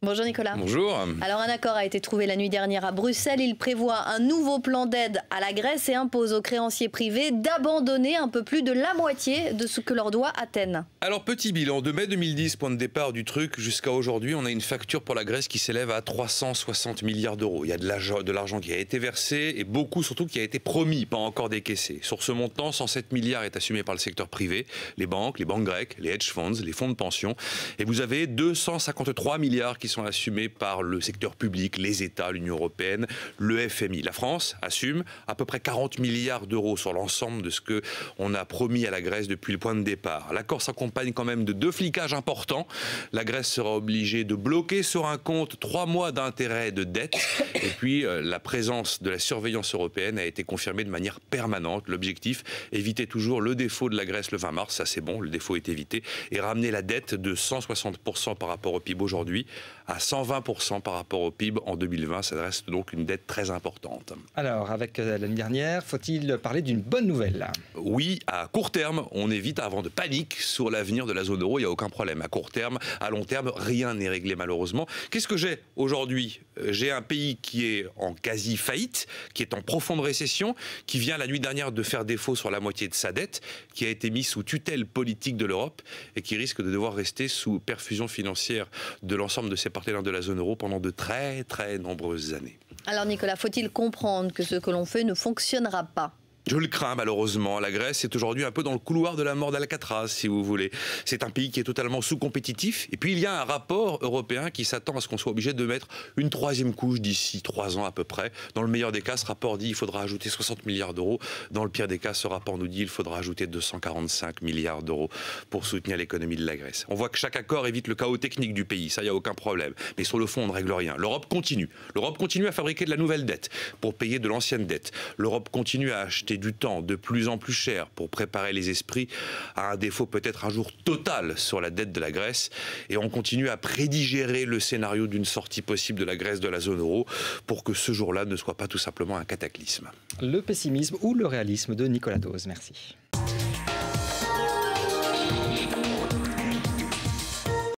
Bonjour Nicolas. Bonjour. Alors un accord a été trouvé la nuit dernière à Bruxelles. Il prévoit un nouveau plan d'aide à la Grèce et impose aux créanciers privés d'abandonner un peu plus de la moitié de ce que leur doit Athènes. Alors petit bilan, de mai 2010, point de départ du truc, jusqu'à aujourd'hui, on a une facture pour la Grèce qui s'élève à 360 milliards d'euros. Il y a de l'argent qui a été versé et beaucoup surtout qui a été promis, pas encore décaissé. Sur ce montant, 107 milliards est assumé par le secteur privé, les banques grecques, les hedge funds, les fonds de pension. Et vous avez 253 milliards qui sont assumés par le secteur public, les États, l'Union européenne, le FMI. La France assume à peu près 40 milliards d'euros sur l'ensemble de ce qu'on a promis à la Grèce depuis le point de départ. L'accord s'accompagne quand même de 2 flicages importants. La Grèce sera obligée de bloquer sur un compte 3 mois d'intérêt de dette. Et puis la présence de la surveillance européenne a été confirmée de manière permanente. L'objectif, éviter toujours le défaut de la Grèce le 20 mars, ça c'est bon, le défaut est évité, et ramener la dette de 160% par rapport au PIB aujourd'hui à 120% par rapport au PIB en 2020. Ça reste donc une dette très importante. Alors, avec l'année dernière, faut-il parler d'une bonne nouvelle? Oui, à court terme, on évite avant de panique sur l'avenir de la zone euro, il n'y a aucun problème. À court terme, à long terme, rien n'est réglé malheureusement. Qu'est-ce que j'ai aujourd'hui? J'ai un pays qui est en quasi-faillite, qui est en profonde récession, qui vient la nuit dernière de faire défaut sur la moitié de sa dette, qui a été mis sous tutelle politique de l'Europe et qui risque de devoir rester sous perfusion financière de l'ensemble de ses partenaires de la zone euro pendant de très très nombreuses années. Alors Nicolas, faut-il comprendre que ce que l'on fait ne fonctionnera pas? Je le crains malheureusement. La Grèce est aujourd'hui un peu dans le couloir de la mort d'Alcatraz, si vous voulez. C'est un pays qui est totalement sous-compétitif. Et puis il y a un rapport européen qui s'attend à ce qu'on soit obligé de mettre une 3e couche d'ici 3 ans à peu près. Dans le meilleur des cas, ce rapport dit qu'il faudra ajouter 60 milliards d'euros. Dans le pire des cas, ce rapport nous dit qu'il faudra ajouter 245 milliards d'euros pour soutenir l'économie de la Grèce. On voit que chaque accord évite le chaos technique du pays, ça, il n'y a aucun problème. Mais sur le fond, on ne règle rien. L'Europe continue. L'Europe continue à fabriquer de la nouvelle dette pour payer de l'ancienne dette. L'Europe continue à acheter du temps de plus en plus cher pour préparer les esprits à un défaut peut-être un jour total sur la dette de la Grèce. Et on continue à prédigérer le scénario d'une sortie possible de la Grèce de la zone euro pour que ce jour-là ne soit pas tout simplement un cataclysme. Le pessimisme ou le réalisme de Nicolas Dose. Merci.